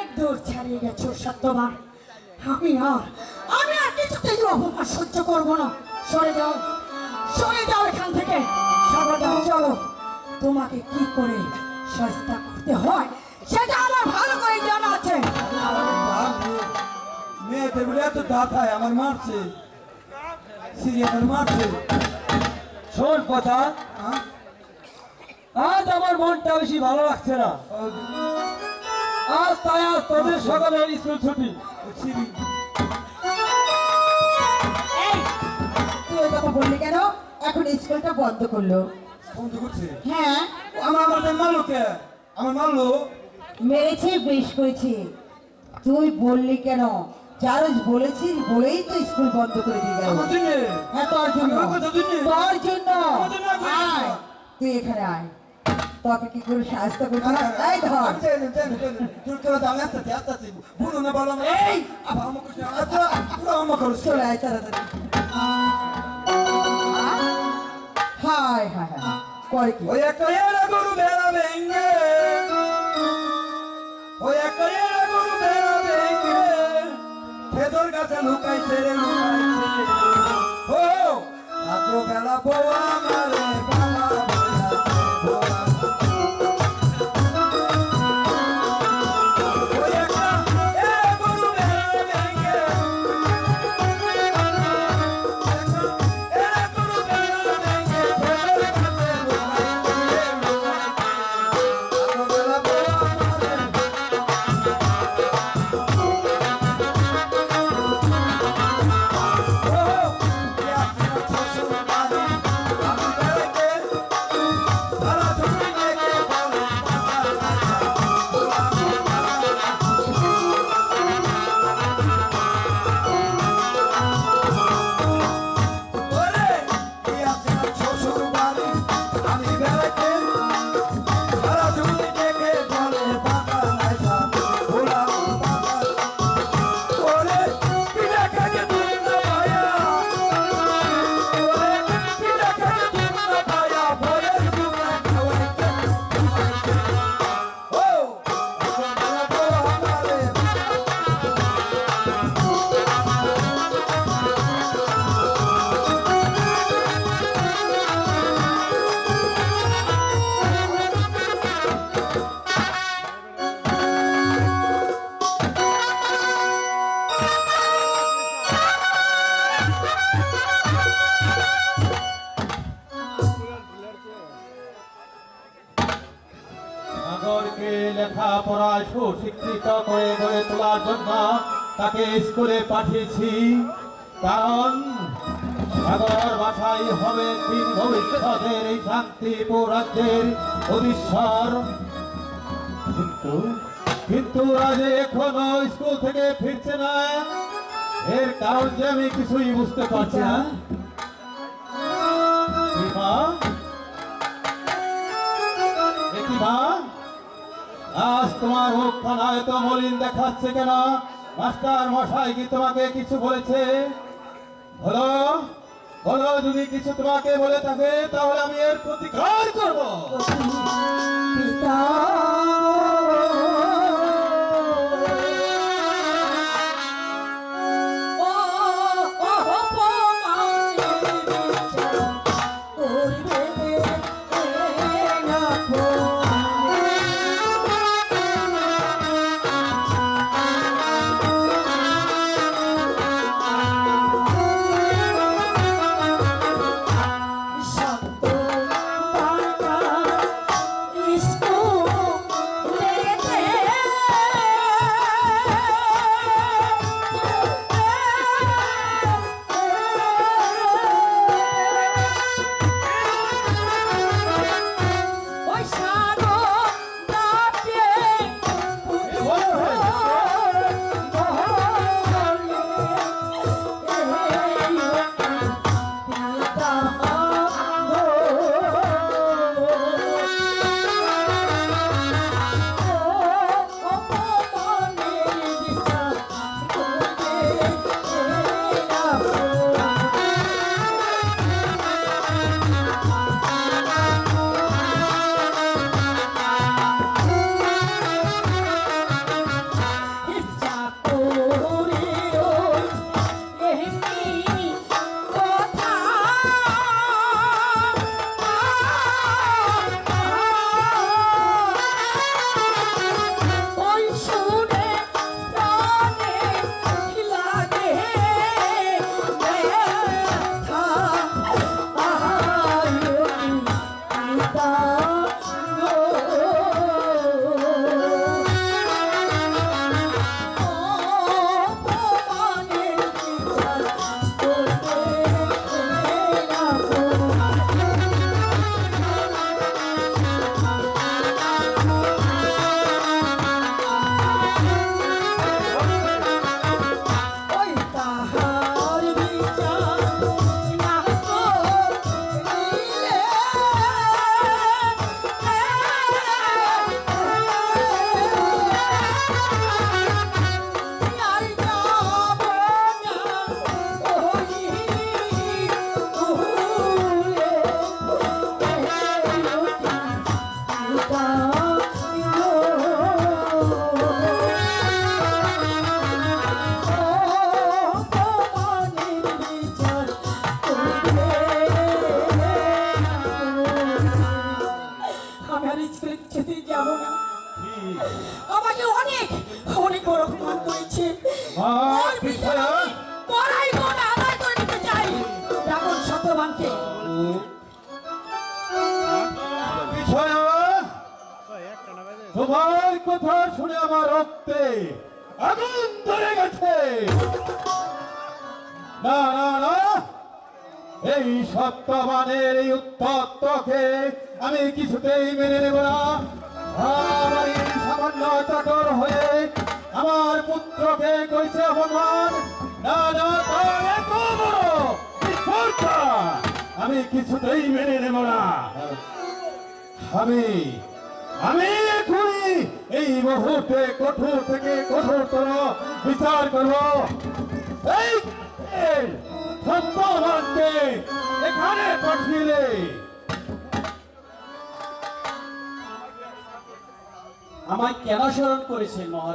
অনেক দূর ছাড়িয়ে গেছো সত্যবান। আমি আর কিছুতেই অপমান সহ্য করবো না। সরে যাও এখান থেকে। সাবধান চলো, তোমাকে কি করে সস্তা করতে হয় সেটা আমার ভালো করে জানা আছে। মেয়েদের বলে এত দাঁতায় আমার মারছে, সিরিয়াল মারছে। শোন কথা, আজ আমার মনটা বেশি ভালো লাগছে না। আজ তোদের সকালের স্কুল ছুটি। এই, তুই ওই কথা বললি কেন? এখন স্কুলটা বন্ধ করলো। বন্ধ করছে? হ্যাঁ, আমার মারলো কে? আমার মারলো? মেরেছে, বেশ করেছে। তুই বললি কেন? চারজ বলেছিস বলেই তো স্কুল বন্ধ করে দিয়ে গেল। আমার জন্য? হ্যাঁ, তোর জন্য। আমার কথা জন্য? তোর জন্য। আমার জন্য আমি আয়, তুই এখানে আয়। তোকে কি করে সাহায্য করবি? এই ধর। এই আবার আমাকে পুরো আমাকে চলে আয় তাড়াতাড়ি। হায় হায় হায়, করে কি? ওই একটা এরা গরু ভেড়া ভেঙ্গে, ওই একটা এরা গরু ভেড়া ভেঙ্গে ভেতর গাছে লুকাইছে রে লুকাইছে। ও রাত্র বেলা বউ আমারে বালা ওই একটা এরা গরু ভেড়া ভেঙ্গে, এরা গরু ভেড়া ভেঙ্গে ভেতর গাছে লুকাইছে রাত্র বেলা বউ আমারে সাগরকে লেখাপড়ায় সুশিক্ষিত করে গড়ে তোলার জন্য তাকে স্কুলে পাঠিয়েছি। কারণ সাগর ভাষাই হবে দিন ভবিষ্যতের এই শান্তিপুর রাজ্যের অধীশ্বর। কিন্তু আজ এখনো স্কুল থেকে ফিরছে না। এর কারণ যে আমি কিছুই বুঝতে পারছি না। মা, আজ তোমার মুখখানা এত মলিন দেখাচ্ছে কেন? মাস্টার মশাই কি তোমাকে কিছু বলেছে? বলো বলো, যদি কিছু তোমাকে বলে থাকে তাহলে আমি এর প্রতিকার করব। পিতা ওর বিচার আমি কড়াই করে আদায় করে নিতে চাই। ডাকুন সত্যবানকে। বিষয় তোমার কথা শুনে আমার রক্তে আগুন ধরে গেছে। না না না, এই সত্যবানের এই উত্তত্তকে আমি কিছুতেই মেনে নেব না। আমার এই সামান্য চাকর হয়ে আমার পুত্রকে করেছে অপমান। না না, তার এত বড় নিষ্ঠুরতা আমি কিছুতেই মেনে নেব না। আমি এখনই এই মুহূর্তে কঠোর থেকে কঠোরতর বিচার করব। এই সত্যবানকে এখানে পাঠিয়ে আমায় কেন স্মরণ করেছেন মহারাজ?